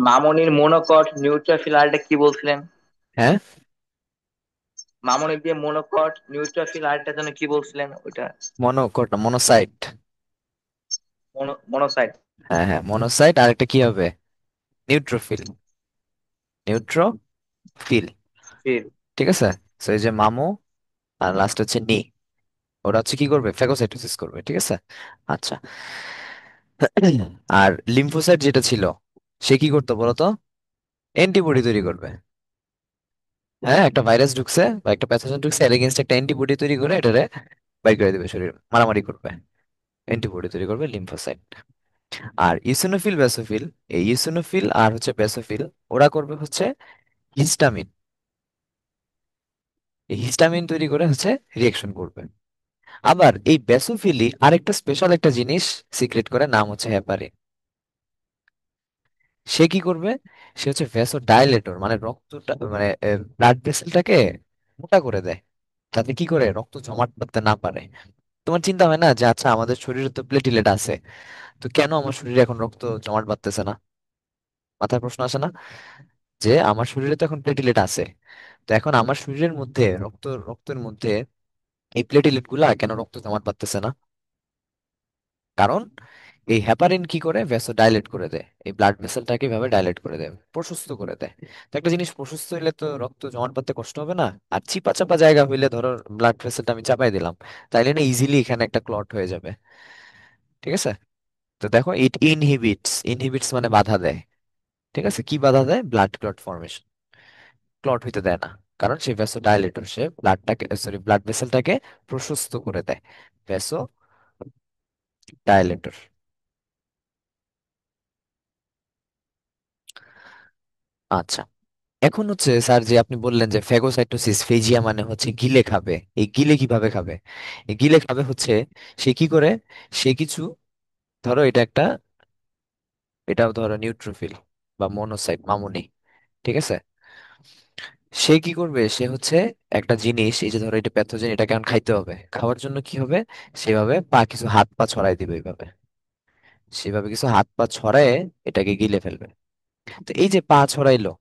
মামনির monocot neutrophil আরেকটা কি বলছিলেন? হ্যাঁ, মামনি দিয়ে মনোকট নিউট্রোফিল আরেকটা যেন কি বলছিলেন ওইটা? মনোকট না, মনোসাইট। মনোসাইট। হ্যাঁ হ্যাঁ, মনোসাইট। আর একটা কি হবে? নিউট্রোফিল। নিউট্রোফিল। ফিল। ঠিক আছে। তো এই যে মামু আর লাস্ট হচ্ছে নি, ওরা হচ্ছে কি করবে, ফ্যাগোসাইটোসিস করবে। ঠিক আছে। আচ্ছা। আর লিম্ফোসাইট যেটা ছিল, সে কি করতো বলতো? অ্যান্টিবডি তৈরি করবে। হ্যাঁ, একটা ভাইরাস ঢুকছে বা একটা প্যাথোজেন ঢুকছে, এর এগেইনস্ট একটা অ্যান্টিবডি তৈরি করে এটারে বাইর করে দিবে শরীর, মারামারি করবে। অ্যান্টিবডি তৈরি করবে লিম্ফোসাইট। আর ইসোনোফিল বেসোফিল, এই ইসোনোফিল আর হচ্ছে বেসোফিল, ওরা করবে হচ্ছে হিস্টামিন। এই হিস্টামিন তৈরি করে হচ্ছে রিয়াকশন করবে। আবার এই বেসোফিলি আরেকটা স্পেশাল একটা জিনিস সিক্রেট করে, নাম হচ্ছে হেপারিন। সে কি করবে? সে হচ্ছে ভ্যাসো ডাইলেটর, মানে রক্তটা, মানে ব্লাড ভেসেলটাকে মোটা করে দেয়, যাতে কি করে রক্ত জমাট বাঁধতে না পারে। তোমার চিন্তা হয় না যে আচ্ছা, আমাদের শরীরে তো প্লেটিলেট আছে, তো কেন আমার শরীরে এখন রক্ত জমাট বাঁধতেছে না? মাথায় প্রশ্ন আসে না যে আমার শরীরে তো এখন প্লেটিলেট আছে, তো এখন আমার শরীরের মধ্যে রক্তের মধ্যে এই প্লেটিলেট গুলা কেন রক্ত জমাট বাঁধতেছে না? কারণ এই হেপারিন কি করে, ভেসো ডাইলেট করে দেয়, এই ব্লাড ভেসেলটাকে ভাবে ডাইলেট করে দেয়, প্রশস্ত করে দেয়। তো একটা জিনিস প্রশস্ত হইলে তো রক্ত জমাট বাঁধতে কষ্ট হবে না। আর চিপা চাপা জায়গা হইলে, ধরো ব্লাড ভেসেলটা আমি চাপাই দিলাম, তাইলে না ইজিলি এখানে একটা ক্লট হয়ে যাবে। ঠিক আছে। তো দেখো, ইট ইনহিবিটস, ইনহিবিটস মানে বাধা দেয়। ঠিক আছে, কি বাধা দেয়? Blood clot formation. ক্লট হইতে দেয় না, কারণ সে ভেসো ডাইলেটর, সে ব্লাডটাকে, সরি, ব্লাড ভেসেলটাকে প্রশস্ত করে দেয়। ভেসো ডাইলেটর। আচ্ছা। এখন হচ্ছে স্যার, যে আপনি বললেন যে ফ্যাগোসাইটোসিস, ফেজিয়া মানে হচ্ছে গিলে খাবে, এই গিলে কিভাবে খাবে? এই গিলে খাবে হচ্ছে, সে কি করে, সে কিছু, ধরো এটা একটা, এটাও ধরো নিউট্রোফিল বা মনোসাইট, মামুনি। ঠিক আছে। সে কি করবে? সে হচ্ছে একটা জিনিস, এই যে ধরো এটা প্যাথোজেন, এটা কেমন খাইতে হবে, খাওয়ার জন্য কি হবে, সেভাবে কিছু হাত পা ছড়াই দিবে এইভাবে, সেভাবে কিছু হাত পা ছড়ায় এটাকে গিলে ফেলবে। তো এই যে পা ছড়াইলো,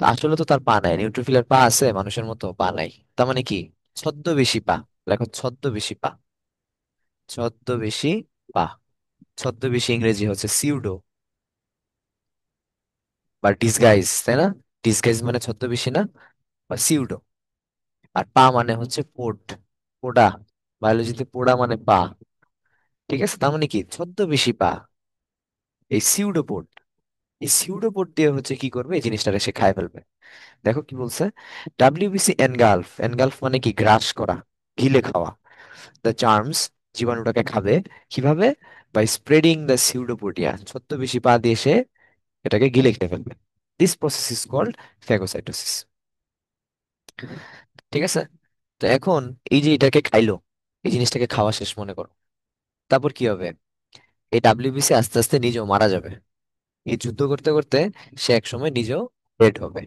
তো আসলে তো তার পা নাই, নিউট্রোফিলের পা আছে মানুষের মতো? পা নাই। তার মানে কি? ছদ্মবেশী পা। দেখো, ছদ্মবেশী পা, ছদ্মবেশী পা। ছদ্মবেশী ইংরেজি হচ্ছে সিউডো বা ডিসগাইজ, তাই না? ডিসগাইজ মানে ছদ্মবেশী না, বা সিউডো। আর পা মানে হচ্ছে পোড, পোডা। বায়োলজিতে পোডা মানে পা। ঠিক আছে, তার মানে কি? ছদ্মবেশী পা, এই সিউডোপোড। এই সিউডোপোড দিয়ে হচ্ছে কি করবে, এই জিনিসটাকে সে খায় ফেলবে। দেখো কি বলছে, ডাব্লিউবিসি এনগালফ, এনগালফ মানে কি? গ্রাস করা, গিলে খাওয়া। দ্য চার্মস, জীবাণুটাকে খাবে। কিভাবে? বাই স্প্রেডিং দ্য সিউডোপোডিয়া, ছদ্মবেশী পা দিয়ে সে এটাকে গিলে খেতে ফেলবে। This process is called phagocytosis. ঠিক আছে। তো এখন এই যে এটাকে খাইলো, এই জিনিসটাকে খাওয়া শেষ মনে করো, তারপর কি হবে? এই ডাব্লিউবিসি আস্তে আস্তে নিজেও মারা যাবে। এই যুদ্ধ করতে করতে সে একসময় নিজেও ডেড হবে।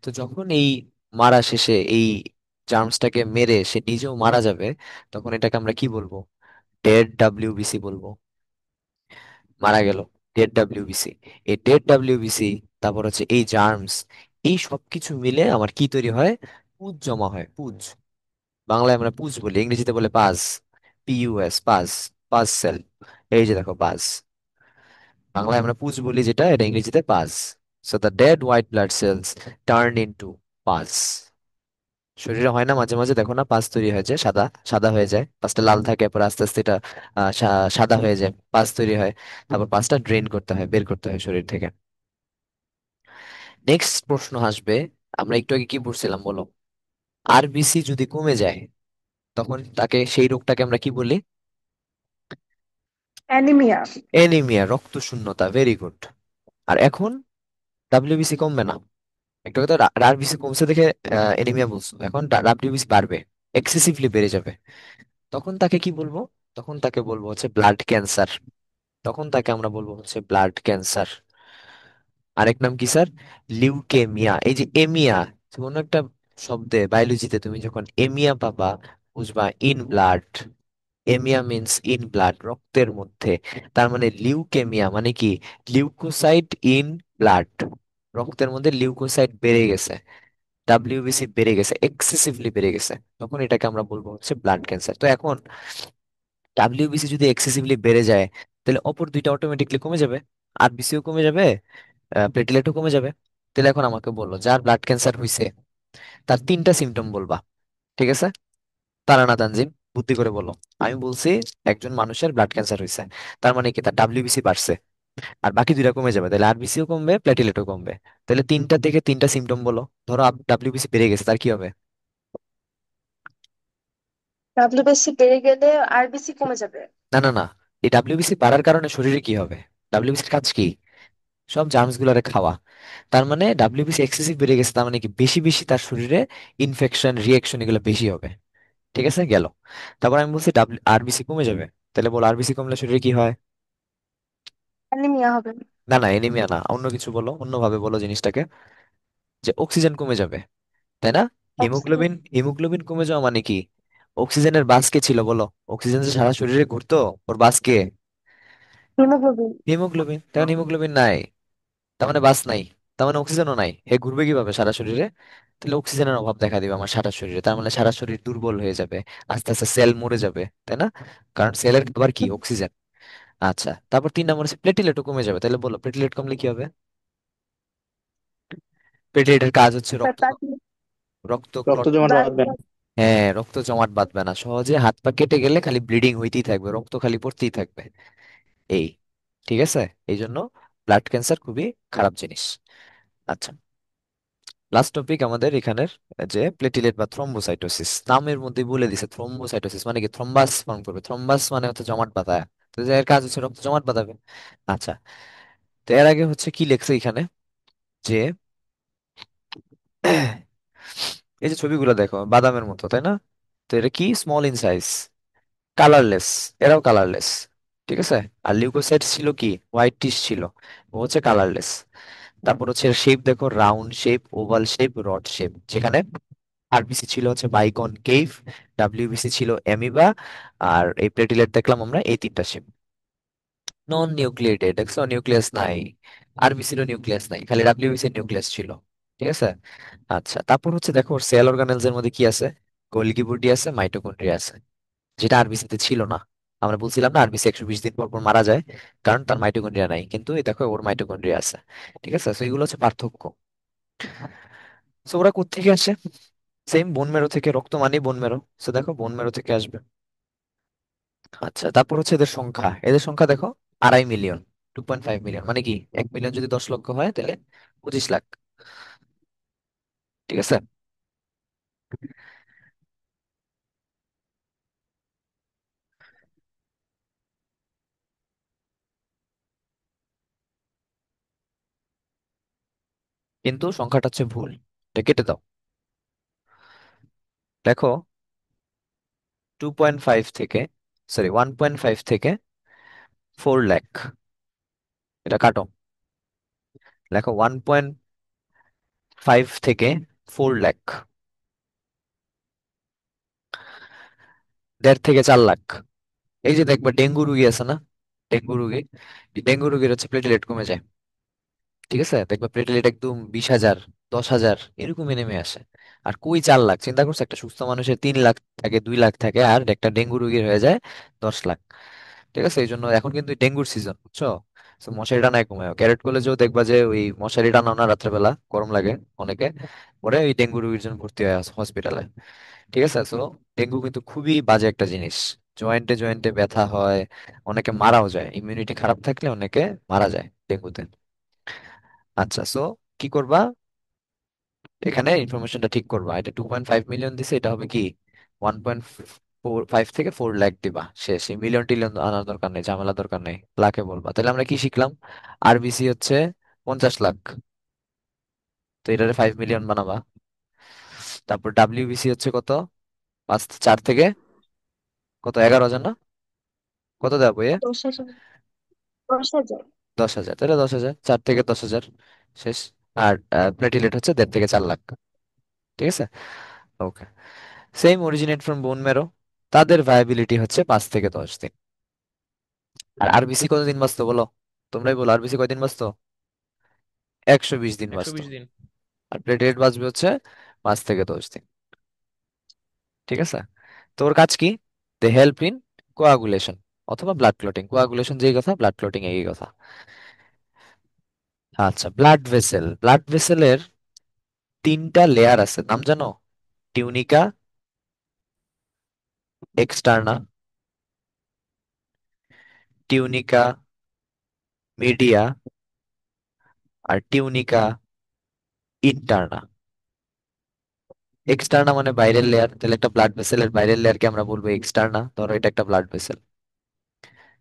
তো যখন এই মারা শেষে, এই জার্মসটাকে মেরে সে নিজেও মারা যাবে, তখন এটাকে আমরা কি বলবো? ডেড ডাব্লিউবিসি বলবো। মারা গেল, ডেড ডাব্লিউবিসি। এই ডেড ডাব্লিউবিসি, তারপর হচ্ছে এই জার্মস, এই সব কিছু মিলে আমার কি তৈরি হয়? পুজ জমা হয়, পুজ। বাংলায় আমরা পুজ বলি, ইংরেজিতে বলে পাজ, পিইউএস, পাজ, পাজ সেল। এই যে দেখো, পাজ। বাংলায় আমরা পুজ বলি যেটা, এটা ইংরেজিতে pus. So the dead white blood cells turn into pus. শরীরে হয় না মাঝে মাঝে, দেখো না, পাজ তৈরি হয়ে যায়, সাদা সাদা হয়ে যায়, পাঁচটা লাল থাকে, পরে আস্তে আস্তে এটা সাদা হয়ে যায়, পাজ তৈরি হয়। তারপর পাঁচটা ড্রেন করতে হয়, বের করতে হয় শরীর থেকে। নেক্সট প্রশ্ন আসবে, আমরা একটু আগে কি পড়ছিলাম বলো? আরবিসি যদি কমে যায়, তখন তাকে, সেই রোগটাকে আমরা কি বলি? অ্যানিমিয়া। এনিমিয়া, রক্ত শূন্যতা। Very good. আর এখন ডাব্লিউবিসি কমবে না, একটা কথা, আরবিসি কমছে দেখে এনিমিয়া বলছো, এখন ডাব্লিউবিসি বাড়বে, এক্সেসিভলি বেড়ে যাবে। তখন তাকে কি বলবো? তখন তাকে বলবো হচ্ছে ব্লাড ক্যান্সার। তখন তাকে আমরা বলবো হচ্ছে ব্লাড ক্যান্সার। আরেক নাম কি স্যার? লিউকেমিয়া। এই যে এমিয়া, কোনো একটা শব্দে বায়োলজিতে তুমি যখন এমিয়া পাবা, বুঝবা in blood, aemia means in blood, রক্তের মধ্যে। তার মানে লিউকেমিয়া মানে কি? লিউকোসাইট ইন ব্লাড, রক্তের মধ্যে লিউকোসাইট বেড়ে গেছে, ডাব্লিউবিসি বেড়ে গেছে, এক্সেসিভলি বেড়ে গেছে, তখন এটাকে আমরা বলবো হচ্ছে ব্লাড ক্যান্সার। তো এখন ডাব্লিউবিসি যদি এক্সেসিভলি বেড়ে যায়, তাহলে অপর দুইটা অটোমেটিকলি কমে যাবে, আরবিসিও কমে যাবে, প্লেটলেটও কমে যাবে। তাহলে এখন আমাকে বললো যার ব্লাড ক্যান্সার হয়েছে তার তিনটা সিমটম বলবা, ঠিক আছে? তারা না তানজিম, বুদ্ধি করে বলো। আমি বলছি একজন মানুষের ব্লাড ক্যান্সার হয়েছে, তার মানে কি তার ডাব্লিউবিসি বাড়ছে, আর বাকি দুইটা কমে যাবে, তাহলে আরবিসিও কমবে, প্লেটলেটও কমবে। তাহলে তিনটা থেকে তিনটা সিমটম বলো। ধরো ডাব্লিউবিসি বেড়ে গেছে, তার কি হবে? ডাব্লিউবিসি বেড়ে গেলে আরবিসি কমে যাবে। না না না, এই ডাব্লিউবিসি বাড়ার কারণে শরীরে কি হবে? ডাব্লিউবিসির কাজ কি? সব জার্মস গুলারে খাওয়া। তার মানে ডাব্লিউবিসি এক্সেসিভ বেড়ে গেছে, তার মানে কি বেশি বেশি তার শরীরে ইনফেকশন রিয়েকশন এগুলো বেশি হবে। ঠিক আছে, গেল। তারপর আমি বলছি ডাব্লিউ আরবিসি কমে যাবে, তাহলে বল আরবিসি কমলে শরীরে কি হয়? অ্যানিমিয়া হবে। না না, এনিমিয়া না, অন্য কিছু বলো, অন্যভাবে বলো জিনিসটাকে। যে অক্সিজেন কমে যাবে, তাই না? অক্সিজেন। হিমোগ্লোবিন কমে যাওয়া মানে কি? অক্সিজেনের বাস কে ছিল বলো? অক্সিজেন যে সারা শরীরে ঘুরতো, ওর বাস কে? হিমোগ্লোবিন। হিমোগ্লোবিন। তখন হিমোগ্লোবিন নাই, তার মানে বাস নাই, তার মানে অক্সিজেনও নাই, হে ঘুরবে কিভাবে সারা শরীরে? তাহলে অক্সিজেনের অভাব দেখা দিবে আমার সারা শরীরে, তার মানে সারা শরীর দুর্বল হয়ে যাবে, আস্তে আস্তে সেল মরে যাবে, তাই না? কারণ সেলের খাবার কি? অক্সিজেন। আচ্ছা, তারপর 3 নম্বর হচ্ছে প্লেটলেটও কমে যাবে, তাহলে বলো প্লেটলেট কমলে কি হবে? প্লেটলেটের কাজ হচ্ছে রক্ত, রক্ত রক্ত ক্লট। জমাট ব্লাড। বাঁধবে। হ্যাঁ, রক্ত জমাট বাঁধবে না সহজে, হাত পা কেটে গেলে খালি ব্লিডিং হইতেই থাকবে, রক্ত খালি পড়তেই থাকবে, এই। ঠিক আছে, এই জন্য ব্লাড ক্যান্সার খুবই খারাপ জিনিস। আচ্ছা, লাস্ট টপিক আমাদের এখানের, যে প্লেটিলেট বা থ্রম্বোসাইটোসিস, নামের মধ্যে বলে দিছে থ্রম্বোসাইটোসিস মানে কি? থ্রম্বাস ফর্ম করবে, থ্রম্বাস মানে হচ্ছে জমাট বাঁধা, তো এর কাজ হচ্ছে রক্ত জমাট বাঁধাবে। আচ্ছা, তো এর আগে হচ্ছে কি লেখছে এখানে, যে এই যে ছবিগুলো দেখো বাদামের মতো, তাই না? তো এটা কি? স্মল ইন সাইজ, কালারলেস, এরাও কালারলেস, ঠিক আছে। আর লিউকোসাইট ছিল কি? হোয়াইট টিস ছিল, ও হচ্ছে কালারলেস। তারপর হচ্ছে শেপ দেখো, round shape, oval shape, rod shape, যেখানে আরবিসি ছিল হচ্ছে বাইকন কেভ, ডাব্লিউবিসি ছিল অ্যামিবা, আর এই প্লেটিলেট দেখলাম আমরা এই তিনটা শেপ। নন নিউক্লিয়েটেড, দেখছো নিউক্লিয়াস নাই, আরবিসিরও নিউক্লিয়াস নাই, খালি ডাব্লিউবিসির নিউক্লিয়াস ছিল। ঠিক আছে। আচ্ছা, তারপর হচ্ছে দেখো সেল অর্গানেলস এর মধ্যে কি আছে? গোলগি বডি আছে, মাইটোকন্ড্রিয়া আছে, যেটা আরবিসিতে ছিল না। আমরা বলছিলাম না আরবিসি 120 দিন পর পর মারা যায়, কারণ তার মাইটোকন্ড্রিয়া নাই, কিন্তু এই দেখো ওর মাইটোকন্ড্রিয়া আছে। ঠিক আছে, তো এগুলো হচ্ছে পার্থক্য। তো ওরা কোত্থেকে আসে? সেম বোন মেরো থেকে, রক্ত মানে বোন মেরো, তো দেখো বোন মেরো থেকে আসবে। আচ্ছা, তারপর হচ্ছে এদের সংখ্যা, এদের সংখ্যা দেখো 2.5 মিলিয়ন, 2.5 মিলিয়ন, মানে কি 1 মিলিয়ন যদি 10 লক্ষ হয় তাহলে 25 লাখ। ঠিক আছে। কিন্তু সংখ্যাটা হচ্ছে ভুল, এটা কেটে দাও। দেখো 2.5 থেকে, সরি 1.5 থেকে 4 লাখ, এটা কাটো। দেখো 1.5 থেকে 4 লাখ, 1.5 থেকে 4 লাখ। এই যে দেখবা ডেঙ্গু রুগী আছে না, ডেঙ্গু রুগী, এই ডেঙ্গু রুগীর হচ্ছে প্লেটলেট কমে যায়। ঠিক আছে, দেখবা প্লেটলেট একদম 20,000, 10,000 এরকমই নেমে আসে। আর কই 4 লাখ, চিন্তা করছে একটা সুস্থ মানুষের 3 লাখ থাকে, 2 লাখ থাকে, আর একটা ডেঙ্গু রোগীর হয়ে যায় 10 লাখ। ঠিক আছে, এই জন্য এখন কিন্তু ডেঙ্গুর সিজন, বুঝছো? তো মশারি টানায় ঘুমায়, ক্যারেট কলেজেও দেখবা যে ওই মশারি টানাও না রাত্রেবেলা, গরম লাগে অনেকে, পরে ওই ডেঙ্গু রোগীর জন্য ভর্তি হয় হসপিটালে। ঠিক আছে, তো ডেঙ্গু কিন্তু খুবই বাজে একটা জিনিস, জয়েন্টে জয়েন্টে ব্যথা হয়, অনেকে মারাও যায়, ইমিউনিটি খারাপ থাকলে অনেকে মারা যায় ডেঙ্গুতে। আচ্ছা, সো কি করবা? এখানে ইনফরমেশনটা ঠিক করবা, এটা 2.5 মিলিয়ন দিছে, এটা হবে কি 1.5 থেকে 4 লাখ দিবা, শেষ। এই মিলিয়ন টিলিয়ন আনার দরকার নেই, ঝামেলা দরকার নেই, লাখে বলবা। তাহলে আমরা কি শিখলাম? আরবিসি হচ্ছে 50 লাখ, তো এটারে 5 মিলিয়ন বানাবা। তারপর ডাব্লিউবিসি হচ্ছে কত? 4 থেকে কত, 11,000 না? কত দেওয়া বইয়ে? 10,000। 10,000। 10,000, তাহলে 10,000, 4 থেকে 10,000, শেষ। আর প্লেটিলেট হচ্ছে 1.5 থেকে 4 লাখ। ঠিক আছে, okay. Same originate from bone marrow, তাদের ভায়াবিলিটি হচ্ছে 5 থেকে 10 দিন। আর আরবিসি কতদিন বাঁচতো বলো? তোমরাই বলো, আরবিসি কয়দিন বাঁচতো? 120 দিন একশো বাঁচতো। বিশ দিন আর প্লেটলেট বাঁচবে হচ্ছে 5 থেকে 10 দিন। ঠিক আছে? তোর কাজ কি? দে হেল্প ইন কোয়াগুলেশন অথবা ব্লাড ক্লটিং। কোয়াগুলেশন যেই কথা, ব্লাড ক্লটিং এই কথা। আচ্ছা, ব্লাড ভেসেল। ব্লাড ভেসেলের 3টা লেয়ার আছে, নাম জানো? টিউনিকা, এক্সটার্না, টিউনিকা মিডিয়া, আর টিউনিকা ইন্টারনা। এক্সটার্না মানে বাইরের লেয়ার, তাহলে একটা ব্লাড ভেসেলের বাইরের লেয়ারকে আমরা বলবো এক্সটার্না। ধরো এটা একটা ব্লাড ভেসেল,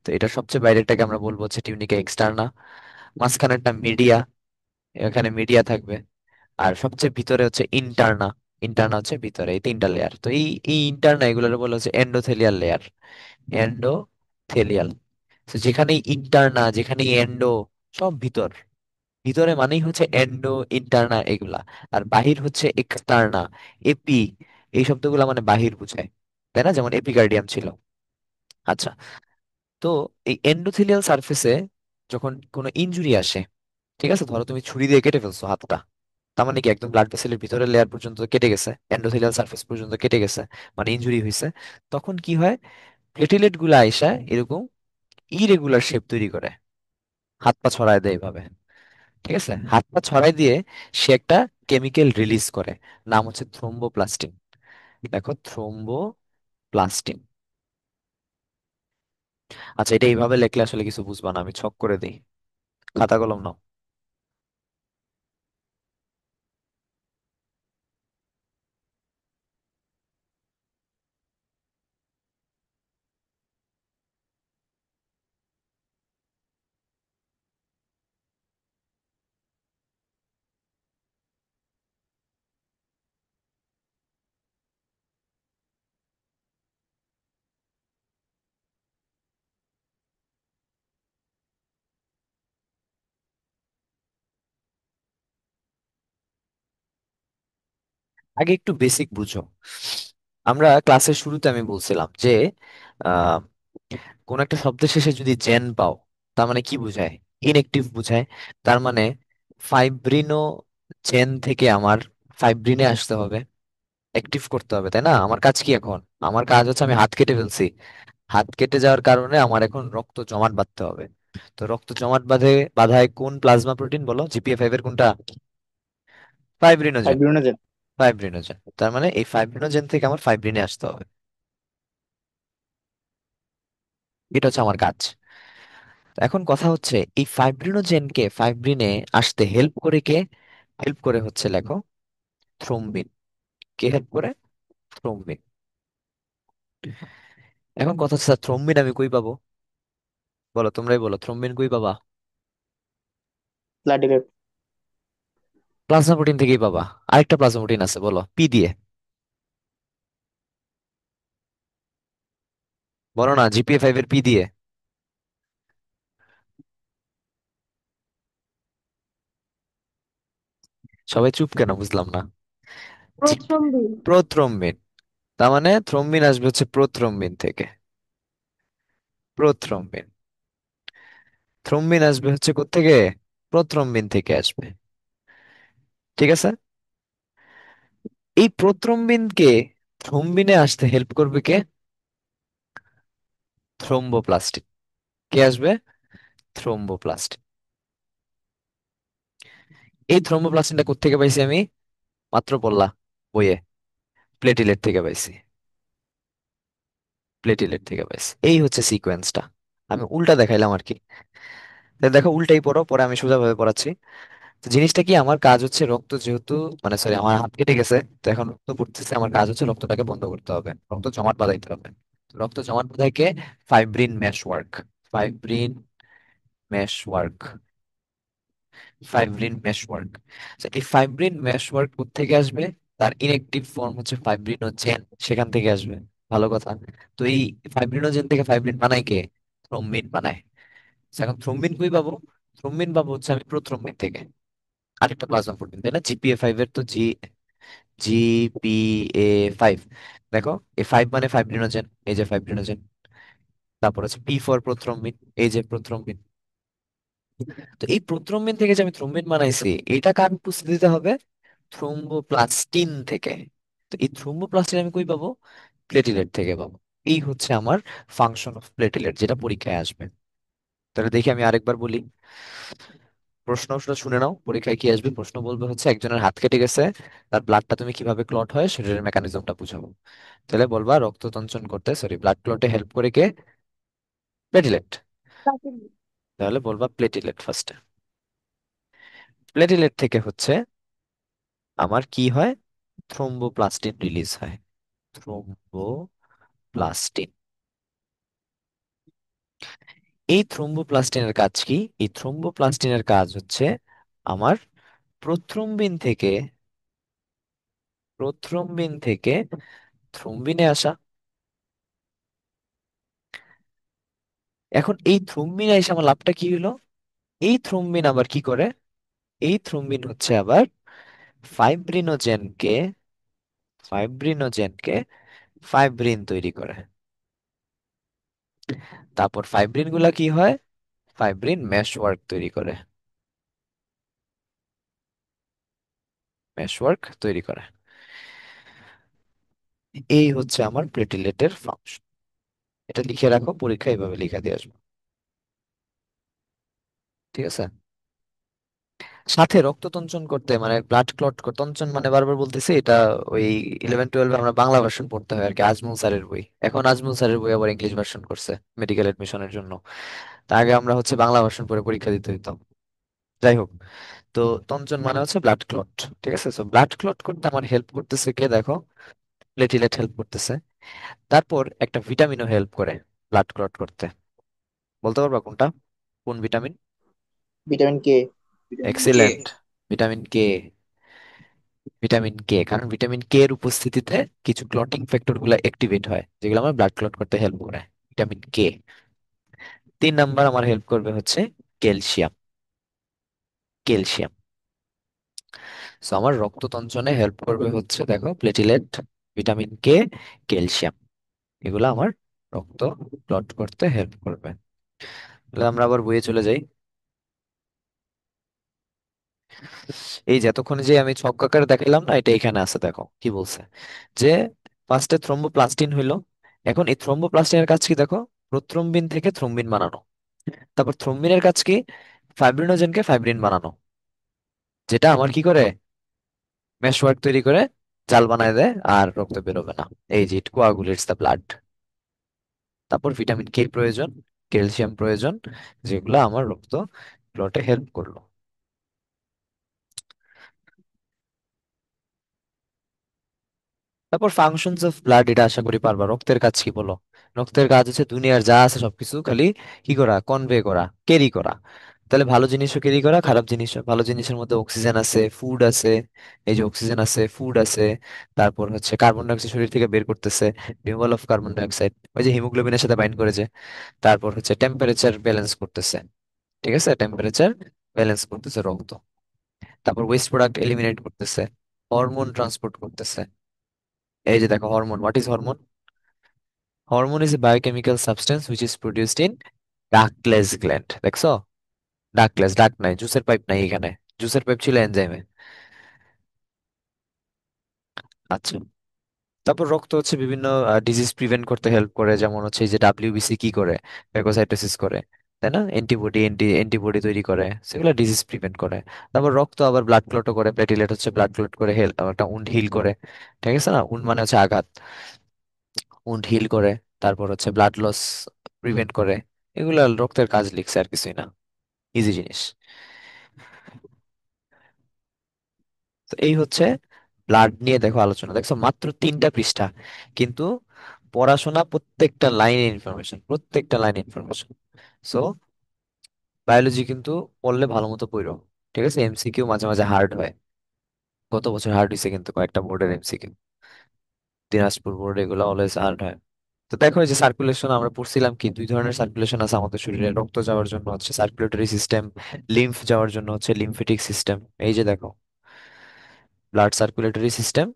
তো এটা সবচেয়ে বাইরেরটাকে আমরা বলবো হচ্ছে টিউনিকা এক্সটার্না। মাঝখানেরটা মিডিয়া, এখানে মিডিয়া থাকবে। আর সবচেয়ে ভিতরে হচ্ছে ইন্টারনা। ইন্টারনা হচ্ছে ভিতরে, এই 3টা লেয়ার। তো এই এই ইন্টারনা এগুলোর বলা হচ্ছে এন্ডোথেলিয়াল লেয়ার। এন্ডোথেলিয়াল। তো যেখানে ইন্টারনা, যেখানে এন্ডো, সব ভিতর। ভিতরে মানেই হচ্ছে এন্ডো, ইন্টারনা এগুলা। আর বাহির হচ্ছে এক্সটার্না, এপি। এই শব্দগুলা মানে বাহির বুঝায়, তাই না? যেমন এপিকার্ডিয়াম ছিল। আচ্ছা, তো এই এন্ডোথেলিয়াল সারফেসে যখন কোনো ইনজুরি আসে, ঠিক আছে, ধরো তুমি ছুরি দিয়ে কেটে ফেলছো হাতটা, তার মানে কি একদম ব্লাড ভেসেলের ভিতরের লেয়ার পর্যন্ত কেটে গেছে, এন্ডোথেলিয়াল সারফেস পর্যন্ত কেটে গেছে, মানে ইনজুরি হয়েছে। তখন কি হয়? প্লেটেলেট গুলা আইসা এরকম ইরেগুলার শেপ তৈরি করে, হাত পা ছড়ায় দেয় এইভাবে। ঠিক আছে, হাত পা ছড়াই দিয়ে সে একটা কেমিক্যাল রিলিজ করে, নাম হচ্ছে থ্রোম্বোপ্লাস্টিন। দেখো, থ্রোম্বোপ্লাস্টিন। আচ্ছা, এটা এইভাবে লেখলে আসলে কিছু বুঝবা না, আমি ছক করে দিই। খাতা কলম নাও। আগে একটু বেসিক বুঝো। আমরা ক্লাসের শুরুতে আমি বলছিলাম যে আহ কোন একটা শব্দের শেষে যদি জেন পাও, তার মানে কি বোঝায়? ইনএক্টিভ বোঝায়। তার মানে ফাইব্রিনো জেন থেকে আমার ফাইব্রিনে আসতে হবে, অ্যাক্টিভ করতে হবে, তাই না? আমার কাজ কি এখন? আমার কাজ হচ্ছে আমি হাত কেটে ফেলছি, হাত কেটে যাওয়ার কারণে আমার এখন রক্ত জমাট বাঁধতে হবে। তো রক্ত জমাট বাঁধায় কোন প্লাজমা প্রোটিন বলো? জিপিএ 5 এর কোনটা? ফাইব্রিনোজেন। ফাইব্রিনোজেন। ফাইব্রিনোজেন, তার মানে এই ফাইব্রিনোজেন থেকে আমার ফাইব্রিনে আসতে হবে। এটা হচ্ছে আমার কাজ। তো এখন কথা হচ্ছে, এই ফাইব্রিনোজেনকে ফাইব্রিনে আসতে হেল্প করে কে? হেল্প করে হচ্ছে, লেখো, থ্রোম্বিন। কে হেল্প করে? থ্রোম্বিন। এখন কথা হচ্ছে, স্যার থ্রোম্বিন আমি কই পাবো? বলো, তোমরাই বলো, থ্রোম্বিন কই পাবা? প্লাটিলেট। প্লাজমা প্রোটিন থেকেই পাবা। আরেকটা প্লাজমা প্রোটিন আছে, বলো, পি দিয়ে। বলো না, জিপিএ 5 এর পি দিয়ে। সবাই চুপ কেন, বুঝলাম না। প্রথ্রম্বিন। প্রোথ্রম্বিন। তার মানে থ্রোম্বিন আসবে হচ্ছে প্রোথ্রম্বিন থেকে। প্রোথ্রম্বিন। থ্রোম্বিন আসবে হচ্ছে কোত্থেকে? প্রোথ্রম্বিন থেকে আসবে। ঠিক আছে? এই প্রোথ্রম্বিনকে থ্রোম্বিনে আসতে হেল্প করবে কে? থ্রোম্বোপ্লাস্টিন। কে আসবে? থ্রোম্বোপ্লাস্টিন। এই থ্রোম্বোপ্লাস্টিনটা কোত্থেকে পাইছি আমি? মাত্র বললা বইয়ে, প্লেটিলেট থেকে পাইছি। প্লেটিলেট থেকে পাইছি। এই হচ্ছে সিকোয়েন্সটা। আমি উল্টা দেখাইলাম আর কি। তাহলে দেখো, উল্টাই পড়ো, পরে আমি সোজাভাবে পড়াচ্ছি। তো জিনিসটা কি, আমার কাজ হচ্ছে রক্ত যেহেতু, মানে সরি, আমার হাত কেটে গেছে, তো এখন রক্ত পড়তেছে, আমার কাজ হচ্ছে রক্তটাকে বন্ধ করতে হবে, রক্ত জমাট বাঁধাইতে হবে। তো রক্ত জমাট বাঁধায় কে? Fibrin mesh work. Fibrin mesh work. Fibrin meshwork. এই ফাইব্রিন মেশওয়ার্ক কোত্থেকে আসবে? তার ইনএক্টিভ ফর্ম হচ্ছে ফাইব্রিনোজেন, সেখান থেকে আসবে। ভালো কথা। তো এই ফাইব্রিনোজেন থেকে ফাইব্রিন বানায় কে? থ্রোম্বিন বানায়। তো এখন থ্রোম্বিন কই পাবো? থ্রোম্বিন পাবো হচ্ছে আমি প্রোথ্রোম্বিন থেকে। আরেকটা প্লাজমা প্রোটিন, তাই না? জিপিএ 5 এর তো জিপিএ 5। দেখো, এই 5 মানে ফাইব্রিনোজেন, এই যে ফাইব্রিনোজেন। তারপর হচ্ছে পি ফর প্রোথ্রম্বিন, এই যে প্রোথ্রম্বিন। তো এই প্রোথ্রম্বিন থেকে যে আমি থ্রম্বিন বানাইছি, এটা কার উপস্থিতিতে হবে? থ্রোম্বোপ্লাস্টিন থেকে। তো এই থ্রোম্বোপ্লাস্টিন আমি কই পাবো? প্লেটিলেট থেকে পাবো। এই হচ্ছে আমার ফাংশন অফ প্লেটিলেট, যেটা পরীক্ষায় আসবে। তাহলে দেখি আমি আরেকবার বলি, প্রশ্নটা শুনে নাও। পরীক্ষায় কি আসবে? প্রশ্ন বলবে হচ্ছে একজনের হাত কেটে গেছে, তার ব্লাডটা তুমি কিভাবে ক্লট হয় শরীরের মেকানিজমটা বুঝাবো। তাহলে বলবা রক্ত তঞ্চন করতে, সরি, ব্লাড ক্লটে হেল্প করে কে? প্লেটিলেট। তাহলে বলবা প্লেটিলেট ফার্স্টে। প্লেটিলেট থেকে হচ্ছে আমার কি হয়? থ্রোম্বোপ্লাস্টিন রিলিজ হয়। থ্রোম্বোপ্লাস্টিন। এই থ্রোম্বোপ্লাস্টিনের কাজ কি? এই থ্রোম্বোপ্লাস্টিনের কাজ হচ্ছে আমার প্রথ্রম্বিন থেকে প্রথ্রম্বিন থেকে থ্রম্বিনে আসা। এখন এই থ্রম্বিনে এসে আমার লাভটা কি হলো? এই থ্রম্বিন আবার কি করে? এই থ্রম্বিন হচ্ছে আবার ফাইব্রিনোজেনকে ফাইব্রিনোজেনকে ফাইব্রিন তৈরি করে। তারপর ফাইব্রিন গুলা কি হয়? ফাইব্রিন মেশওয়ার্ক তৈরি করে। মেশওয়ার্ক তৈরি করে। এই হচ্ছে আমার প্লেটিলেটের ফাংশন। এটা লিখে রাখো, পরীক্ষা এইভাবে লিখে দিয়ে আসবো। ঠিক আছে? সাথে রক্ত তঞ্চন করতে, মানে ব্লাড ক্লট তঞ্চন, মানে বারবার বলতেছি এটা, ওই 11-12 আমরা বাংলা ভার্সন পড়তে হয় আর কি, আজমল স্যারের বই। এখন আজমল স্যারের বই আবার ইংলিশ ভার্সন করছে মেডিকেল এডমিশনের জন্য। তার আগে আমরা হচ্ছে বাংলা ভার্সন পড়ে পরীক্ষা দিতে হইতো। যাই হোক, তো তঞ্চন মানে হচ্ছে ব্লাড ক্লট। ঠিক আছে, তো ব্লাড ক্লট করতে আমার হেল্প করতেছে কে দেখো? প্লেটিলেট হেল্প করতেছে। তারপর একটা ভিটামিনও হেল্প করে ব্লাড ক্লট করতে। বলতে পারবা কোনটা? কোন vitamin? Vitamin K. Excellent. Vitamin K. Vitamin K, কারণ ভিটামিন কে এর উপস্থিতিতে কিছু ক্লটিং ফ্যাক্টর গুলো অ্যাক্টিভেট হয়, যেগুলো আমার ব্লাড ক্লট করতে হেল্প করে। Vitamin K. 3 নাম্বার আমার হেল্প করবে হচ্ছে ক্যালসিয়াম। ক্যালসিয়াম। সো আমার রক্ত তঞ্চনে হেল্প করবে হচ্ছে দেখো প্লেটিলেট, ভিটামিন কে, ক্যালসিয়াম। এগুলো আমার রক্ত ক্লট করতে হেল্প করবে। তাহলে আমরা আবার বইয়ে চলে যাই। এই যে এতক্ষণ যে আমি ছক আকারে দেখালাম না, এটা এখানে আছে, দেখো কি বলছে যে ফার্স্টে থ্রোম্বোপ্লাস্টিন হইলো। এখন এই থ্রোম্বোপ্লাস্টিনের কাজ কি দেখো? প্রোথ্রম্বিন থেকে থ্রম্বিন বানানো। তারপর থ্রম্বিনের কাজ কি? ফাইব্রিনোজেনকে ফাইব্রিন বানানো, যেটা আমার কি করে? মেশওয়ার্ক তৈরি করে জাল বানায় দেয়, আর রক্ত বেরোবে না। এই যে ইট কোয়াগুলেটস দ্য ব্লাড। তারপর ভিটামিন কে প্রয়োজন, ক্যালসিয়াম প্রয়োজন, যেগুলো আমার রক্ত ক্লটে হেল্প করলো। তারপর ফাংশনস অফ ব্লাড, এটা আশা করি পারবা। রক্তের কাজ কি বলো? রক্তের কাজ হচ্ছে দুনিয়ার যা আছে সবকিছু খালি কি করা? কনভে করা, ক্যারি করা। তাহলে ভালো জিনিসও ক্যারি করা, খারাপ জিনিসও। ভালো জিনিসের মধ্যে অক্সিজেন আছে, ফুড আছে। এই যে অক্সিজেন আছে, ফুড আছে। তারপর হচ্ছে কার্বন ডাইঅক্সাইড শরীর থেকে বের করতেছে, রিমুভাল অফ কার্বন ডাইঅক্সাইড, ওই যে হিমোগ্লোবিনের সাথে বাইন্ড করেছে। তারপর হচ্ছে টেম্পারেচার ব্যালেন্স করতেছে। ঠিক আছে, টেম্পারেচার ব্যালেন্স করতেছে রক্ত। তারপর ওয়েস্ট প্রোডাক্ট এলিমিনেট করতেছে, হরমোন ট্রান্সপোর্ট করতেছে। এই যে দেখো hormone, what is hormone? Hormone is a biochemical substance which is produced in ডাকলেস gland. দেখছো? ডাকলেস, ডাক নাই, জুসের পাইপ নাই এখানে। জুসের পাইপ ছিল এনজাইমে। আচ্ছা। তারপর রক্ত হচ্ছে বিভিন্ন ডিজিজ প্রিভেন্ট করতে হেল্প করে, যেমন হচ্ছে এই যে ডাব্লিউবিসি কি করে? ফ্যাগোসাইটোসিস করে, তাই না? অ্যান্টিবডি তৈরি করে, সেগুলো ডিজিজ প্রিভেন্ট করে। তারপর রক্ত আবার ব্লাড ক্লটও করে, প্লেটিলেট হচ্ছে ব্লাড ক্লট করে হেল্প, একটা উন্ড হিল করে। ঠিক আছে না? উন্ড মানে হচ্ছে আঘাত, উন্ড হিল করে। তারপর হচ্ছে ব্লাড লস প্রিভেন্ট করে। এগুলা রক্তের কাজ লিখছে, আর কিছুই না, ইজি জিনিস। তো এই হচ্ছে ব্লাড নিয়ে দেখো আলোচনা, দেখছো মাত্র 3টা পৃষ্ঠা, কিন্তু পড়াশোনা প্রত্যেকটা লাইন ইনফরমেশন, প্রত্যেকটা লাইন ইনফরমেশন। সো বায়োলজি কিন্তু পড়লে ভালো মতো পড়ো। ঠিক আছে, এমসিকিউ মাঝে মাঝে হার্ড হয়। গত বছর হার্ড হয়েছে কিন্তু কয়েকটা বোর্ডের এমসিকিউ, দিনাজপুর বোর্ড, এগুলো অলওয়েজ হার্ড হয়। তো দেখো এই যে সার্কুলেশন আমরা পড়ছিলাম কি, 2 ধরনের সার্কুলেশন আছে আমাদের শরীরে। রক্ত যাওয়ার জন্য হচ্ছে সার্কুলেটরি সিস্টেম, লিম্ফ যাওয়ার জন্য হচ্ছে লিম্ফেটিক সিস্টেম। এই যে দেখো, blood circulatory system,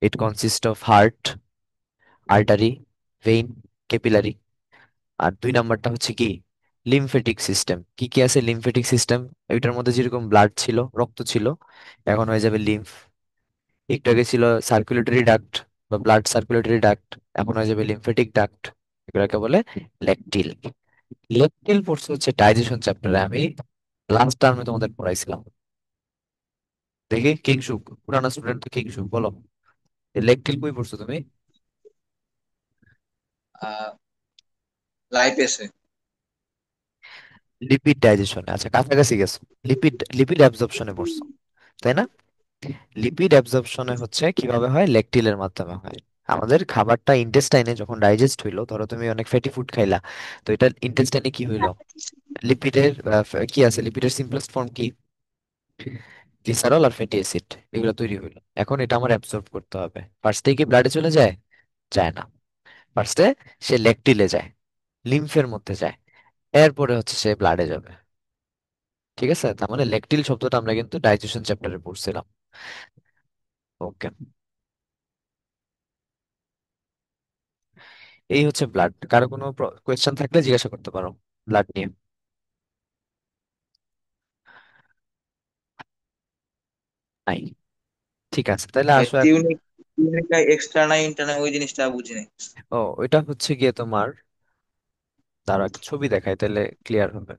it consist of heart, artery, vein, capillary. আর 2 নাম্বারটা হচ্ছে কি লিমফেটিক সিস্টেম। কি কি আছে লিমফেটিক সিস্টেম? এটার মধ্যে যেরকম ব্লাড ছিল, রক্ত ছিল, এখন হয়ে যাবে লিম্ফ। একটু আগে ছিল সার্কুলেটরি ডাক্ট বা ব্লাড সার্কুলেটরি ডাক্ট, এখন হয়ে যাবে লিমফেটিক ডাক্ট। এগুলোকে বলে ল্যাকটিল। ল্যাকটিল পড়ছে হচ্ছে ডাইজেশন চ্যাপ্টারে, আমি লাস্ট টার্মে তোমাদের পড়াইছিলাম। দেখি কিংসুক, পুরানো স্টুডেন্ট তো কিংসুক, বলো ল্যাকটিল কই পড়ছো তুমি? আহ লাইপেসে। লিপিড ডাইজেশনে, আচ্ছা কাছাকাছি গেছো। লিপিড লিপিড অ্যাবজর্পশনে পড়ছো, তাই না? লিপিড অ্যাবজর্পশনে হচ্ছে কিভাবে হয়, ল্যাকটিলের মাধ্যমে হয়। আমাদের খাবারটা ইন্টেস্টাইনে যখন ডাইজেস্ট হইলো, ধরো তুমি অনেক ফ্যাটি ফুড খাইলা, তো এটা ইন্টেস্টাইনে কি হইলো, লিপিডের কি আছে, লিপিডের সিম্পলেস্ট ফর্ম কি, গ্লিসারল আর ফ্যাটি অ্যাসিড, এগুলো তৈরি হইলো। এখন এটা আমার অ্যাবজর্ব করতে হবে, ফার্স্টে কি ব্লাডে চলে যায়? যায় না। ফার্স্টে সে ল্যাকটিলে যায়, লিম্ফের মধ্যে যায়, এরপরে হচ্ছে সে ব্লাডে যাবে। ঠিক আছে, তার মানে ল্যাকটিল শব্দটা আমরা কিন্তু ডাইজেশন চ্যাপ্টারে পড়ছিলাম। ওকে, এই হচ্ছে ব্লাড। কারো কোনো কোয়েশ্চেন থাকলে জিজ্ঞাসা করতে পারো ব্লাড নিয়ে। নাই? ঠিক আছে, তাহলে আসো এখন। টিউনিক, টিউনিকা এক্সট্রা না ইন্টারনা ওই জিনিসটা বুঝি নাই। ও, ওইটা হচ্ছে গিয়ে তোমার, তার একটা ছবি দেখায় তাহলে ক্লিয়ার হবে।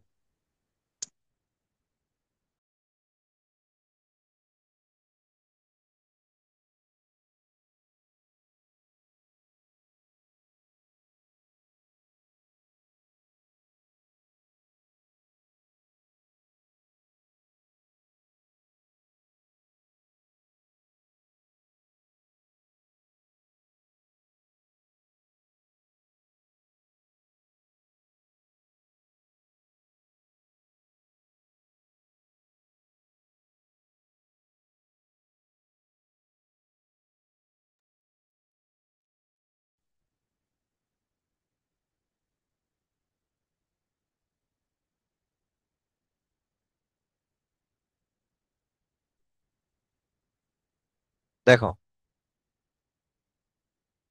দেখো,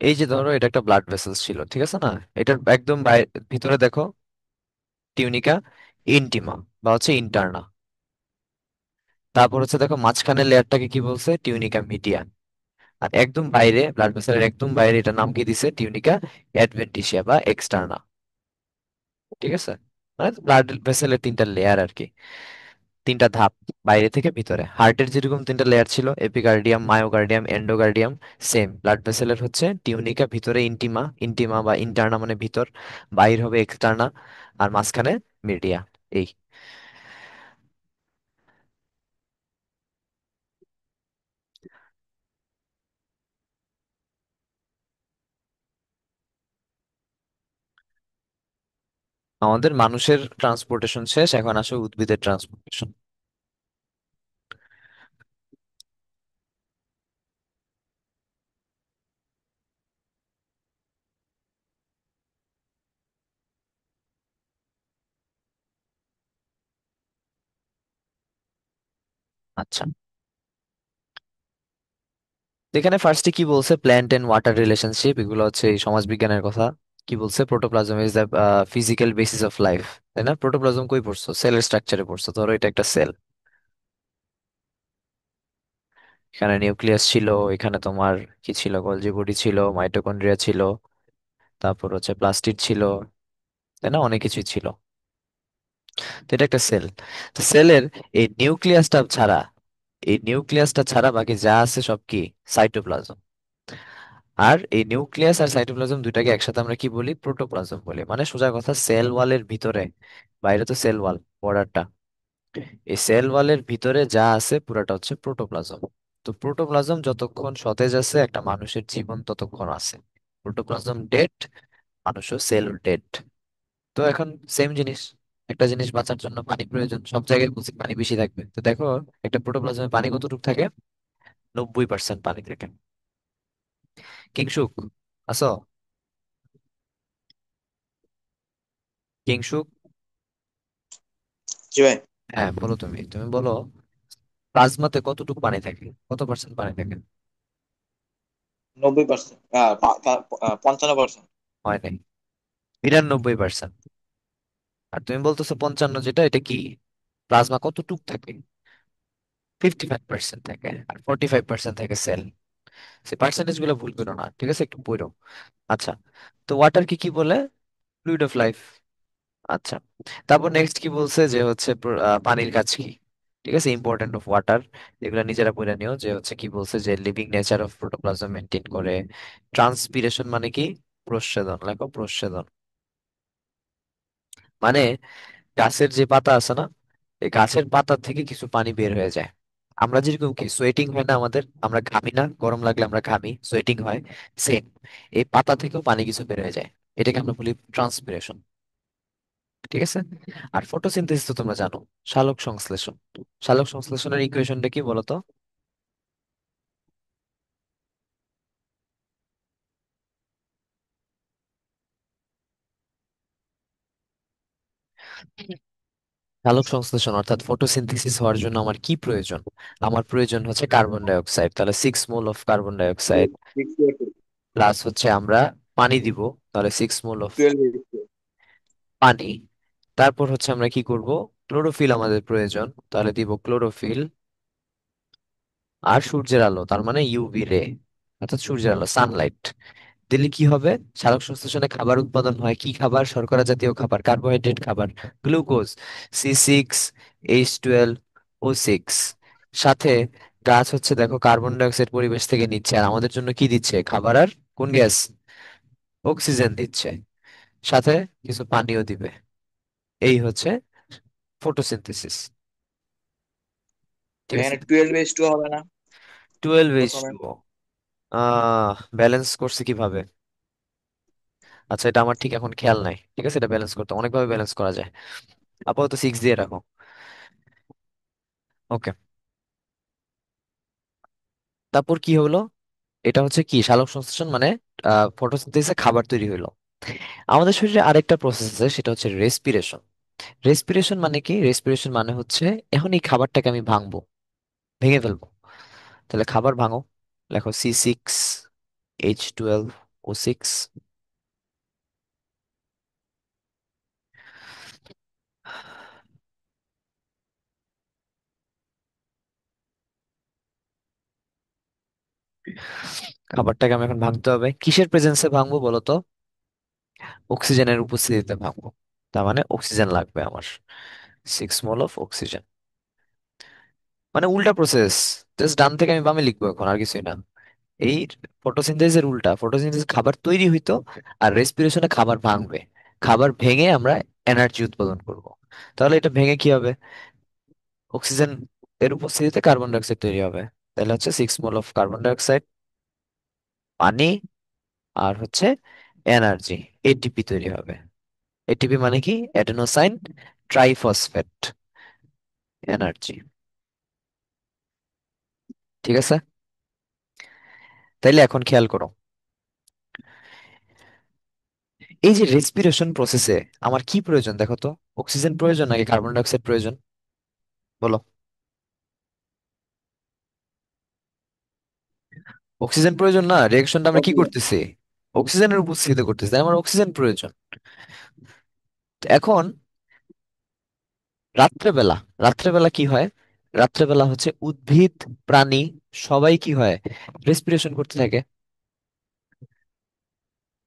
এই যে ধরো এটা একটা ব্লাড ভেসেলস ছিল, ঠিক আছে না? এটার একদম ভিতরে দেখো টিউনিকা ইনটিমা বা হচ্ছে ইন্টারনা। তারপর হচ্ছে দেখো মাঝখানের লেয়ারটাকে কি বলছে, টিউনিকা মিডিয়া। আর একদম বাইরে, ব্লাড ভেসেলের একদম বাইরে, এটার নাম কি দিছে, টিউনিকা অ্যাডভেন্টিসিয়া বা এক্সটার্না। ঠিক আছে, মানে ব্লাড ভেসেলের 3টা লেয়ার আর কি, 3টা ধাপ, বাইরে থেকে ভিতরে। হার্টের যেরকম 3টা লেয়ার ছিল, epicardium, myocardium, endocardium, same blood ভেসেলের হচ্ছে টিউনিকা ভিতরে ইন্টিমা, ইন্টিমা বা ইন্টারনা মানে ভিতর, বাইর হবে এক্সটার্না, আর মাঝখানে মিডিয়া। এই আমাদের মানুষের ট্রান্সপোর্টেশন শেষ, এখন আসে উদ্ভিদের ট্রান্সপোর্টেশন। আচ্ছা, এখানে ফার্স্টে কি বলছে, প্ল্যান্ট এন্ড ওয়াটার রিলেশনশিপ, এগুলো হচ্ছে এই সমাজ বিজ্ঞানের কথা। কি বলছে, protoplasm is the physical basis of life, তাই না? প্রোটোপ্লাজম কই পড়ছো, সেলের স্ট্রাকচারে পড়ছো। ধরো এটা একটা সেল, এখানে নিউক্লিয়াস ছিল, এখানে তোমার কি ছিল, গলজি বডি ছিল, মাইটোকন্ড্রিয়া ছিল, তারপর হচ্ছে প্লাস্টিড ছিল, তাই না? অনেক কিছুই ছিল। তো এটা একটা সেল। তো সেলের এই নিউক্লিয়াসটা ছাড়া, এই নিউক্লিয়াসটা ছাড়া বাকি যা আছে সব কি, সাইটোপ্লাজম। আর এই নিউক্লিয়াস আর সাইটোপ্লাজম দুইটাকে একসাথে আমরা কি বলি, প্রোটোপ্লাজম বলি। মানে সোজা কথা, সেল ওয়ালের ভিতরে, বাইরে তো সেল ওয়াল বর্ডারটা, এই সেল ওয়ালের ভিতরে যা আছে পুরাটা হচ্ছে প্রোটোপ্লাজম। তো প্রোটোপ্লাজম যতক্ষণ সতেজ আছে একটা মানুষের জীবন ততক্ষণ আছে। প্রোটোপ্লাজম ডেড, মানুষও সেল ডেড। তো এখন সেম জিনিস, একটা জিনিস বাঁচার জন্য পানি প্রয়োজন, সব জায়গায় বলছি পানি বেশি থাকবে। তো দেখো একটা প্রোটোপ্লাজমে পানি কতটুকু থাকে, 90% পানি থাকে। কিংশুক, আসো? কিংশুক, জি ভাই। হ্যাঁ বলো, তুমি তুমি বলো, প্লাজমাতে কতটুকু পানি থাকে, কত পার্সেন্ট পানি থাকে? 90%, 55%। হয় নাই, 92%। আর তুমি বলতেছো 55, যেটা এটা কি? প্লাজমা কতটুক থাকে? 55% থাকে, আর 45% থাকে সেল। সে পার্সেন্টেজ গুলো ভুল করো না, ঠিক আছে? একটু পড়ো। আচ্ছা, তো ওয়াটার কি কি বলে? Fluid of life. আচ্ছা, তারপর নেক্সট কি বলছে যে হচ্ছে পানির কাজ কি? ঠিক আছে, ইম্পর্টেন্ট অফ ওয়াটার, এগুলো নিজেরা পড়ে নিও। যে হচ্ছে কি বলছে, যে living nature of protoplasm maintain করে। ট্রান্সপিরেশন মানে কি? প্রস্বেদন, লেখো প্রস্বেদন। মানে গাছের যে পাতা আছে না, এই গাছের পাতা থেকে কিছু পানি বের হয়ে যায়। আমরা যেরকম কি সোয়েটিং হয় না আমাদের, আমরা ঘামি না, গরম লাগলে আমরা ঘামি, সোয়েটিং হয়, সেম এই পাতা থেকেও পানি কিছু বের হয়ে যায়, এটাকে আমরা বলি ট্রান্সপিরেশন। ঠিক আছে। আর ফটোসিনথেসিস তো তোমরা জানো, সালোক সংশ্লেষণ। সালোক সংশ্লেষণের ইকুয়েশনটা কি বলতো? সালোক সংশ্লেষণ অর্থাৎ ফটোসিনথেসিস হওয়ার জন্য আমার কি প্রয়োজন? আমার প্রয়োজন হচ্ছে কার্বন ডাই অক্সাইড, তাহলে 6 mole of carbon dioxide, 6 plus হচ্ছে আমরা পানি দিব, তাহলে 6 মোল অফ 12 পানি। তারপর হচ্ছে আমরা কি করব? ক্লোরোফিল আমাদের প্রয়োজন, তাহলে দিব ক্লোরোফিল। আর সূর্যের আলো, তার মানে ইউভি রে, অর্থাৎ সূর্যের আলো, সানলাইট দিলে কি হবে? সালোক সংশ্লেষণে খাবার উৎপাদন হয়। কি খাবার? শর্করা জাতীয় খাবার, কার্বোহাইড্রেট খাবার, গ্লুকোজ, C6H12O6। সাথে গাছ হচ্ছে দেখো কার্বন ডাই অক্সাইড পরিবেশ থেকে নিচ্ছে, আর আমাদের জন্য কি দিচ্ছে? খাবার আর কোন গ্যাস? অক্সিজেন দিচ্ছে, সাথে কিছু পানিও দিবে। এই হচ্ছে ফটোসিনথেসিস। ঠিক আছে। এখানে 12H2 হবে না 12H2, প্রথমে? ব্যালেন্স করছে কিভাবে? আচ্ছা, এটা আমার ঠিক এখন খেয়াল নাই। ঠিক আছে, এটা ব্যালেন্স করতে অনেকভাবে ব্যালেন্স করা যায়, আপাতত 6 দিয়ে রাখো। ওকে, তারপর কি হলো? এটা হচ্ছে কি সালোক সংশ্লেষণ মানে ফটোসিনথেসিসে খাবার তৈরি হলো। আমাদের শরীরে আরেকটা প্রসেস আছে, সেটা হচ্ছে রেসপিরেশন। রেসপিরেশন মানে কি? রেসপিরেশন মানে হচ্ছে এখন এই খাবারটাকে আমি ভাঙবো, ভেঙে ফেলবো। তাহলে খাবার ভাঙো, লেখো C6H12O6। খাবারটাকে আমি এখন ভাঙতে হবে, কিসের প্রেজেন্সে ভাঙবো বলো তো? অক্সিজেনের উপস্থিতিতে ভাঙবো, তার মানে অক্সিজেন লাগবে আমার, 6 মোল অফ অক্সিজেন। মানে উল্টা প্রসেস, জাস্ট ডান থেকে আমি বামে লিখবো এখন, আর কিছুই না। এই ফটোসিনথেসিসের উল্টা, ফটোসিনথেসিস খাবার তৈরি হইতো, আর রেসপিরেশনে খাবার ভাঙবে, খাবার ভেঙে আমরা এনার্জি উৎপাদন করব। তাহলে এটা ভেঙে কি হবে? অক্সিজেন এর উপস্থিতিতে কার্বন ডাই অক্সাইড তৈরি হবে, তাহলে হচ্ছে 6 mole of carbon dioxide, পানি, আর হচ্ছে এনার্জি, এটিপি তৈরি হবে। এটিপি মানে কি? অ্যাডেনোসাইন ট্রাইফসফেট এনার্জি। ঠিক আছে, তাইলে এখন খেয়াল করো, এই যে রেসপিরেশন প্রসেসে আমার কি প্রয়োজন দেখো তো? অক্সিজেন প্রয়োজন নাকি কার্বন ডাই অক্সাইড প্রয়োজন? বলো। অক্সিজেন প্রয়োজন না? রিঅ্যাকশনটা আমরা কি অক্সিজেন। করতেছি? অক্সিজেনের উপস্থিতিতে করতেছি, তাই আমার অক্সিজেন প্রয়োজন। তো এখন রাত্রেবেলা, রাত্রেবেলা কি হয়? রাত্রেবেলা হচ্ছে উদ্ভিদ, প্রাণী সবাই কি হয়? রেসপিরেশন করতে থাকে।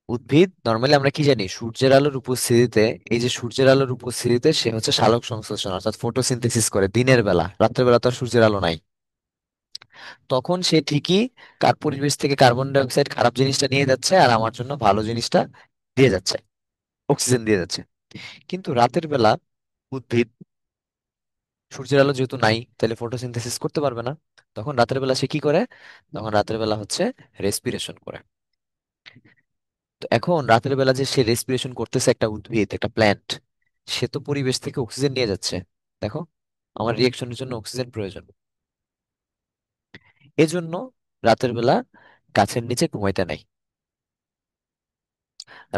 উদ্ভিদ নর্মালি আমরা কি জানি? সূর্যের আলোর উপস্থিতিতে, এই যে সূর্যের আলোর উপস্থিতিতে সে হচ্ছে সালোক সংশ্লেষণ অর্থাৎ ফটোসিনথেসিস করে দিনের বেলা, রাত্রেবেলা তো আর সূর্যের আলো নাই। তখন সে ঠিকই পরিবেশ থেকে কার্বন ডাই অক্সাইড খারাপ জিনিসটা নিয়ে যাচ্ছে, আর আমার জন্য ভালো জিনিসটা দিয়ে যাচ্ছে, অক্সিজেন দিয়ে যাচ্ছে। কিন্তু রাতের বেলা উদ্ভিদ, সূর্যের আলো যেহেতু নাই, তাহলে ফটোসিনথেসিস করতে পারবে না। তখন রাতের বেলা সে কি করে? তখন রাতের বেলা হচ্ছে রেসপিরেশন করে। তো এখন রাতের বেলা যে সে রেসপিরেশন করতেছে, একটা উদ্ভিদ, একটা প্ল্যান্ট, সে তো পরিবেশ থেকে অক্সিজেন নিয়ে যাচ্ছে। দেখো, আমার রিয়েকশনের জন্য অক্সিজেন প্রয়োজন। এজন্য রাতের বেলা গাছের নিচে ঘুমাইতে নাই।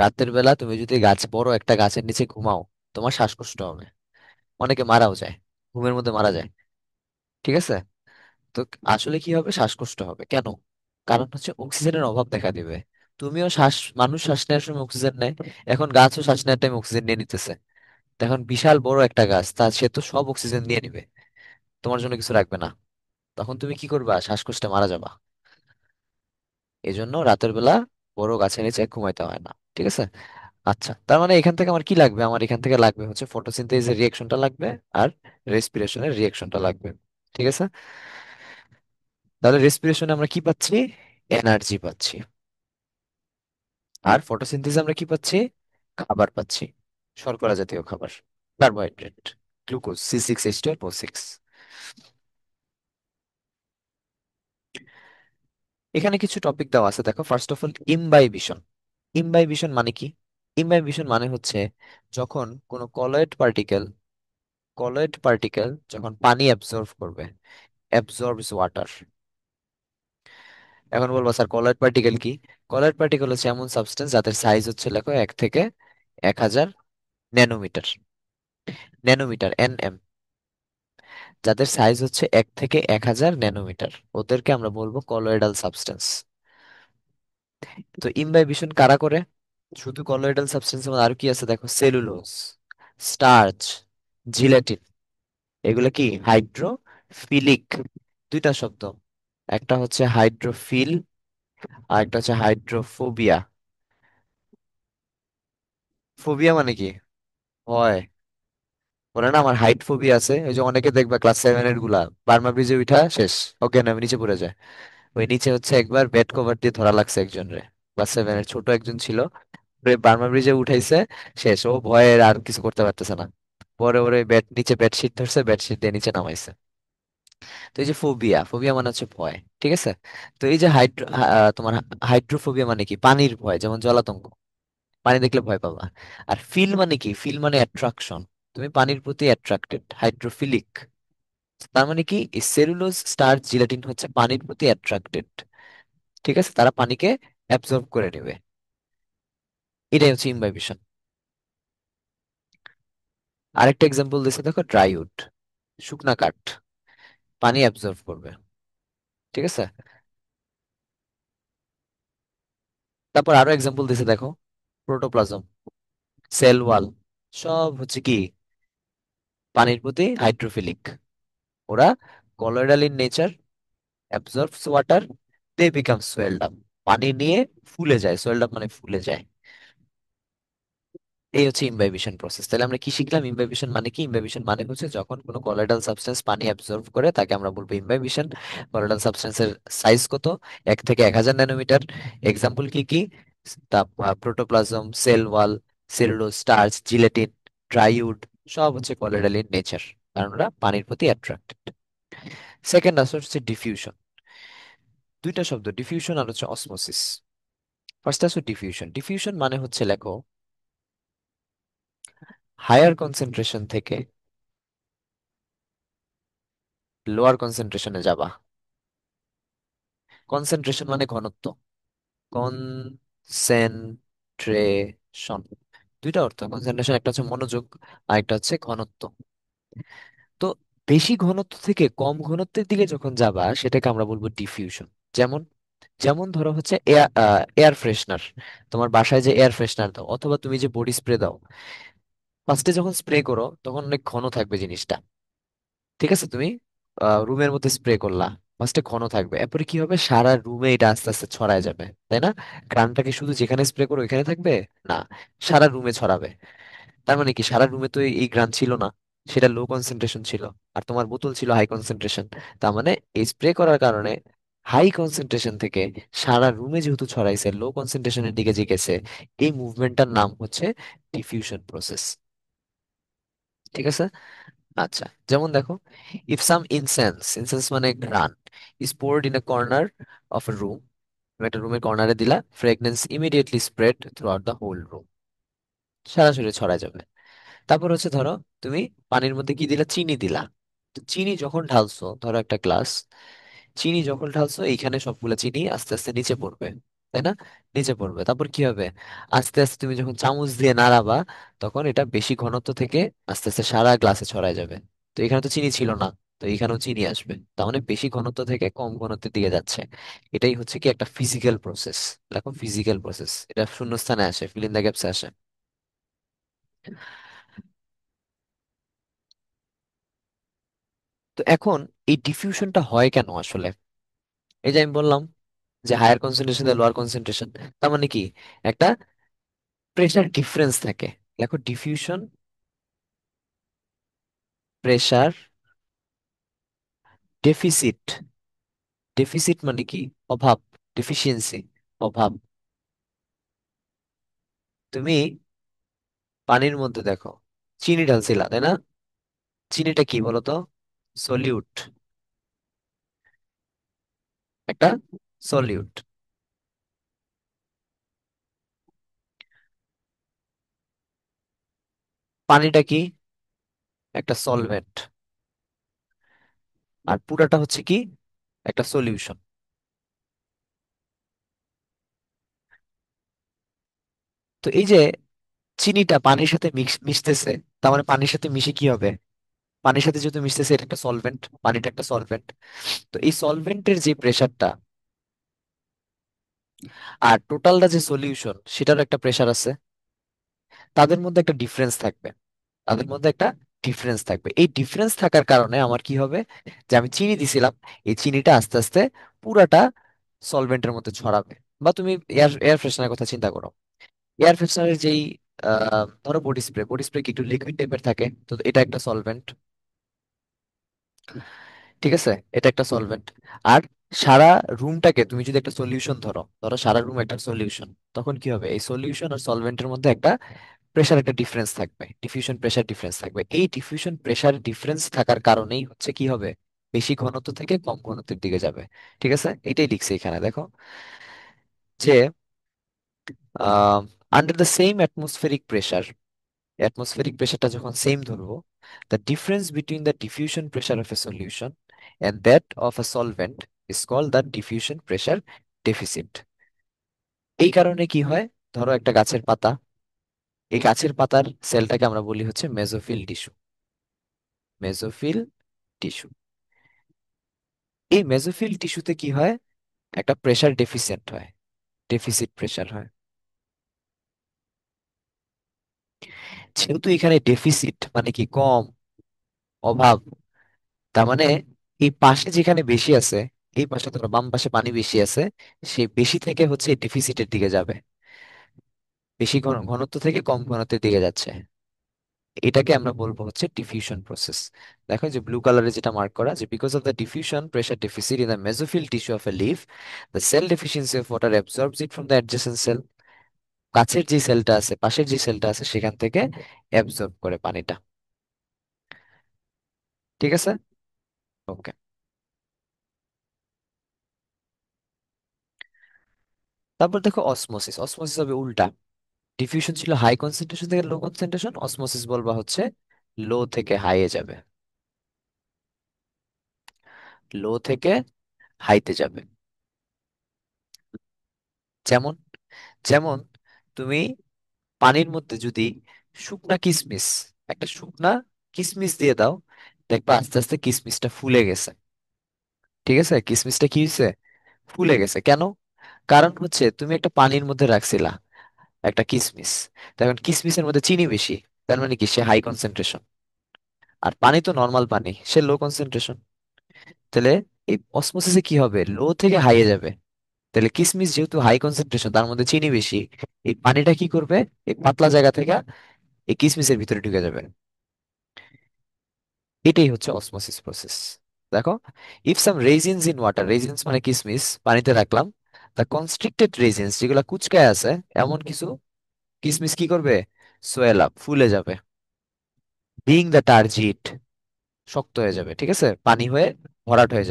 রাতের বেলা তুমি যদি বড় একটা গাছের নিচে ঘুমাও, তোমার শ্বাসকষ্ট হবে, অনেকে মারাও যায়, ঘুমের মধ্যে মারা যায়। ঠিক আছে। তো আসলে কি হবে? শ্বাসকষ্ট হবে কেন? কারণ হচ্ছে অক্সিজেনের অভাব দেখা দিবে। তুমিও শ্বাস, মানুষ শ্বাস নেওয়ার সময় অক্সিজেন নেয়, এখন গাছও শ্বাস নেওয়ার টাইম অক্সিজেন নিয়ে নিতেছে। তো এখন বিশাল বড় একটা গাছ, তা সে তো সব অক্সিজেন নিয়ে নিবে, তোমার জন্য কিছু রাখবে না। তখন তুমি কি করবা? শ্বাসকষ্টে মারা যাবা। এই জন্য রাতের বেলা বড় গাছের নিচে ঘুমাইতে হয় না, ঠিক আছে? আচ্ছা, তার মানে এখান থেকে আমার কি লাগবে? আমার এখান থেকে লাগবে হচ্ছে ফটোসিনথেসিসের রিঅ্যাকশনটা লাগবে, আর রেসপিরেশনের রিঅ্যাকশনটা লাগবে, ঠিক আছে? তাহলে রেসপিরেশনে আমরা কি পাচ্ছি? এনার্জি পাচ্ছি। আর ফটোসিনথেসিসে আমরা কি পাচ্ছি? খাবার পাচ্ছি, শর্করা জাতীয় খাবার, কার্বোহাইড্রেট, গ্লুকোজ, C6H12O6। এখানে কিছু টপিক দেওয়া আছে, দেখো। First of all, imbibition. Imbibition মানে কি? ইমবাইবিশন মানে হচ্ছে যখন কোনো কলয়েড পার্টিকেল যখন পানি অ্যাবজর্ব করবে, অ্যাবজর্বস ওয়াটার। এখন বলবো স্যার কলয়েড পার্টিকেল কি? কলয়েড পার্টিকেল হচ্ছে এমন সাবস্টেন্স যাদের সাইজ হচ্ছে লেখো 1 থেকে 1000 ন্যানোমিটার। Nanometre, NM। যাদের সাইজ হচ্ছে 1 থেকে 1000 ন্যানোমিটার, ওদেরকে আমরা বলবো কলয়েডাল সাবস্টেন্স। তো ইমবাইবিশন কারা করে? শুধু কলয়েডাল সাবস্টেন্সের মধ্যে আরো কি আছে দেখো, সেলুলোজ, স্টার্চ, জিলেটিন। এগুলো কি হাইড্রোফিলিক। দুইটা শব্দ, একটা হচ্ছে হাইড্রোফিল আর একটা হচ্ছে হাইড্রোফোবিয়া। ফোবিয়া মানে কি? ভয়। বলে না আমার হাইট ফোবিয়া আছে, ওই যে অনেকে দেখবা ক্লাস 7 এর গুলা বার্মা ব্রিজে উঠা শেষ, ওকে না নিচে পড়ে যায়। ওই নিচে হচ্ছে একবার বেড কভার দিয়ে ধরা লাগছে একজন রে, ক্লাস 7-এর ছোট একজন ছিল। ওরে বার্মা ব্রিজে উঠাইছে, শেষ, ও ভয়ে আর কিছু করতে পারতেছে না। পরে ওরে নিচে বেডশিট ধরছে, বেডশিট দিয়ে নিচে নামাইছে। তো এই যে ফোবিয়া, ফোবিয়া মানে হচ্ছে ভয়, ঠিক আছে? তো এই যে তোমার হাইড্রোফোবিয়া মানে কি? পানির ভয়, যেমন জলাতঙ্ক, পানি দেখলে ভয় পাবা। আর ফিল মানে কি? ফিল মানে অ্যাট্রাকশন, তুমি পানির প্রতি অ্যাট্রাক্টেড, হাইড্রোফিলিক। তার মানে কি, এই সেলুলোজ, স্টার্চ, জিলাটিন হচ্ছে পানির প্রতি অ্যাট্রাক্টেড, ঠিক আছে? তারা পানিকে অ্যাবজর্ব করে নেবে। এটাই হচ্ছে ইমবাইবিশন। আরেকটা এক্সাম্পল দিচ্ছে দেখো, ড্রাইউড, শুকনা কাঠ, পানি অ্যাবজর্ব করবে, ঠিক আছে? তারপর আরো এক্সাম্পল দিচ্ছে দেখো, প্রোটোপ্লাজম, সেল ওয়াল, সব হচ্ছে কি পানির প্রতি হাইড্রোফিলিক। ওরা colloidal in nature, absorbs water, they become swelled up. পানি নিয়ে ফুলে যায়, সোয়েলড আপ মানে ফুলে যায়। এই হচ্ছে ইমবাইবিশন প্রসেস। তাহলে আমরা কি শিখলাম? ইমবাইবিশন মানে কি? ইমবাইবিশন মানে হচ্ছে যখন কোনো কলোয়েডাল সাবস্টেন্স পানি অ্যাবজর্ব করে, তাকে আমরা বলবো ইমবাইবিশন। কলোয়েডাল সাবস্টেন্সের সাইজ কত? 1 থেকে 1000 ন্যানোমিটার। এক্সাম্পল কি কি? Protoplasm, cell wall, cellulose, starch, gelatin, dry wood, সব হচ্ছে কলোয়েডাল ইন নেচার, কারণ ওরা পানির প্রতি অ্যাট্রাক্টেড। সেকেন্ড আসর হচ্ছে ডিফিউশন। দুইটা শব্দ, ডিফিউশন আর হচ্ছে অসমোসিস। ফার্স্ট আসো ডিফিউশন। ডিফিউশন মানে হচ্ছে লেখো, হায়ার কনসেন্ট্রেশন থেকে লোয়ার কনসেন্ট্রেশনে যাবা। কনসেন্ট্রেশন মানে ঘনত্ব, কনসেন্ট্রেশন। দুইটা অর্থ কনসেন্ট্রেশন, একটা হচ্ছে মনোযোগ আর একটা হচ্ছে ঘনত্ব। তো বেশি ঘনত্ব থেকে কম ঘনত্বের দিকে যখন যাবা, সেটাকে আমরা বলবো ডিফিউশন। যেমন, যেমন ধরো হচ্ছে এয়ার ফ্রেশনার। তোমার বাসায় যে এয়ার ফ্রেশনার দাও, অথবা তুমি যে বডি স্প্রে দাও, ফার্স্টে যখন স্প্রে করো তখন অনেক ঘন থাকবে জিনিসটা, ঠিক আছে? তুমি রুমের মধ্যে স্প্রে করলা, ফার্স্টে ঘন থাকবে, এরপরে কি হবে? সারা রুমে এটা আস্তে আস্তে ছড়ায় যাবে, তাই না? ঘ্রাণটাকে শুধু যেখানে স্প্রে করো ওইখানে থাকবে না, সারা রুমে ছড়াবে। তার মানে কি, সারা রুমে তো এই ঘ্রাণ ছিল না, সেটা লো কনসেন্ট্রেশন ছিল। আর তোমার বোতল ছিল হাই কনসেন্ট্রেশন। তার মানে এই স্প্রে করার কারণে হাই কনসেন্ট্রেশন থেকে সারা রুমে যেহেতু ছড়াইছে, লো কনসেন্ট্রেশনের দিকে যে গেছে, এই মুভমেন্টটার নাম হচ্ছে ডিফিউশন প্রসেস, ঠিক আছে? আচ্ছা, যেমন দেখো, ইফ সাম ইনসেন্স, ইনসেন্স মানে ঘ্রাণ, is poured in a corner of a room, একটা রুমের কর্নারে দিলা, fragrance immediately spread throughout the whole room, সরাসরি ছড়ায় যাবে। তারপর হচ্ছে ধরো, তুমি পানির মধ্যে কি দিলা? চিনি দিলা। তো চিনি যখন ঢালছো, ধরো একটা গ্লাস, চিনি যখন ঢালছো, এইখানে সবগুলা চিনি আস্তে আস্তে নিচে পড়বে, তাই না? নিচে পড়বে, তারপর কি হবে? আস্তে আস্তে তুমি যখন চামচ দিয়ে নাড়াবা, তখন এটা বেশি ঘনত্ব থেকে আস্তে আস্তে সারা গ্লাসে ছড়ায় যাবে। তো এখানে তো চিনি ছিল না, তো তো এখানেও চিনি আসবে, তার মানে বেশি ঘনত্ব থেকে কম ঘনত্বের দিকে যাচ্ছে। এটাই হচ্ছে কি একটা ফিজিক্যাল প্রসেস। দেখো ফিজিক্যাল প্রসেস, এটা শূন্যস্থানে আসে, ফিল ইন দ্য গ্যাপসে আসে। তো এখন এই ডিফিউশনটা হয় কেন আসলে? এই যে আমি বললাম যে হায়ার কনসেন্ট্রেশন লোয়ার কনসেন্ট্রেশন, তার মানে কি একটা প্রেসার ডিফারেন্স থাকে। দেখো ডিফিউশন, প্রেসার ডেফিসিট। ডেফিসিট মানে কি? অভাব, ডেফিসিয়েন্সি, অভাব। তুমি পানির মধ্যে দেখো চিনি ঢালছিলা, তাই না? চিনিটা কি বলতো? সলিউট, একটা সলিউট। পানিটা কি? একটা সলভেন্ট। আর পুরাটা হচ্ছে কি? একটা সলিউশন। তো এই যে চিনিটা পানির সাথে মিশতেছে, তার মানে পানির সাথে মিশে কি হবে? পানির সাথে যেহেতু মিশতেছে, এটা একটা সলভেন্ট, পানিটা একটা সলভেন্ট। তো এই সলভেন্টের যে প্রেসারটা আর টোটালটা যে সলিউশন সেটারও একটা প্রেসার আছে, তাদের মধ্যে একটা ডিফারেন্স থাকবে। তাদের মধ্যে একটা ডিফারেন্স থাকবে। এই ডিফারেন্স থাকার কারণে আমার কি হবে, যে আমি চিনি দিছিলাম, এই চিনিটা আস্তে আস্তে পুরাটা সলভেন্টের মধ্যে ছড়াবে। বা তুমি এয়ার এয়ার ফ্রেশনারের কথা চিন্তা করো। এয়ার ফ্রেশনারের যেই ধরো বডি স্প্রে কি একটু লিকুইড টাইপের থাকে, তো এটা একটা সলভেন্ট, ঠিক আছে? এটা একটা সলভেন্ট। আর সারা রুমটাকে তুমি যদি একটা সলিউশন ধরো, ধরো সারা রুম একটা সলিউশন, তখন কি হবে? এই সলিউশন আর সলভেন্টের মধ্যে একটা প্রেশার, একটা ডিফারেন্স থাকবে, ডিফিউশন প্রেশার ডিফারেন্স থাকবে। এই ডিফিউশন প্রেশার ডিফারেন্স থাকার কারণেই হচ্ছে কি হবে, বেশি ঘনত্ব থেকে কম ঘনত্বের দিকে যাবে। ঠিক আছে, এটাই লিখছে এখানে দেখো, যে under the same atmospheric pressure, atmospheric প্রেশারটা যখন সেম ধরবো, the difference between the diffusion pressure of a solution and that of a solvent is called the diffusion pressure deficit. এই কারণে কি হয়, ধরো একটা গাছের পাতা, এই গাছের পাতার সেলটাকে আমরা বলি হচ্ছে মেসোফিল টিস্যু। Mesophyll tissue. এই মেসোফিল টিস্যুতে কি হয়, একটা প্রেসার ডেফিসিয়েন্ট হয়, ডেফিসিট প্রেসার হয়। যেহেতু এখানে ডেফিসিট মানে কি কম, অভাব, তার মানে এই পাশে যেখানে বেশি আছে, এই পাশে ধরো বাম পাশে পানি বেশি আছে, সেই বেশি থেকে হচ্ছে ডেফিসিটের দিকে যাবে, বেশি ঘনত্ব থেকে কম ঘনত্বের দিকে যাচ্ছে। এটাকে আমরা বলবো হচ্ছে ডিফিউশন প্রসেস। দেখো যে ব্লু কালারে যেটা মার্ক করা, যে because of the diffusion pressure deficit in the mesophyll tissue of a leaf, the cell deficiency of water absorbs it from the adjacent cell. কাছের যে সেলটা আছে, পাশের যে সেলটা আছে, সেখান থেকে অ্যাবজর্ব করে পানিটা। ঠিক আছে, ওকে। তারপর দেখো অসমোসিস। অসমোসিস হবে উল্টা। ডিফিউশন ছিল হাই কনসেন্ট্রেশন থেকে লো কনসেন্ট্রেশন, অসমোসিস বলবা হচ্ছে লো থেকে হাইয়ে যাবে, লো থেকে হাইতে যাবে। যেমন, যেমন তুমি পানির মধ্যে যদি শুকনা কিসমিস, একটা শুকনা কিসমিস দিয়ে দাও, দেখবা আস্তে আস্তে কিসমিসটা ফুলে গেছে। ঠিক আছে, কিসমিসটা কি হয়েছে? ফুলে গেছে কেন? কারণ হচ্ছে তুমি একটা পানির মধ্যে রাখছিলা একটা কিসমিস, তখন কিসমিসের মধ্যে চিনি বেশি, তার মানে কি সে হাই কনসেন্ট্রেশন। আর পানি তো নর্মাল পানি, সে লো কনসেন্ট্রেশন। তাহলে এই অসমোসিসে কি হবে, লো থেকে হাইয়ে যাবে। তাহলে কিসমিস যেহেতু হাই কনসেন্ট্রেশন, তার মধ্যে চিনি বেশি, এই পানিটা কি করবে, এই পাতলা জায়গা থেকে এই কিসমিসের ভিতরে ঢুকে যাবে। এটাই হচ্ছে অসমোসিস প্রসেস। দেখো, if some resins in water, resins মানে কিসমিস পানিতে রাখলাম, দ্য কনস্ট্রিক্টেড রেজিনস যেগুলা কুচকায় আছে, এমন কিছু কিসমিস কি করবে, সোয়েল আপ, ফুলে যাবে। বিং দ্য টার্জিট, শক্ত হয়ে যাবে, ঠিক আছে, পানি হয়ে ভরাট হয়ে যাবে।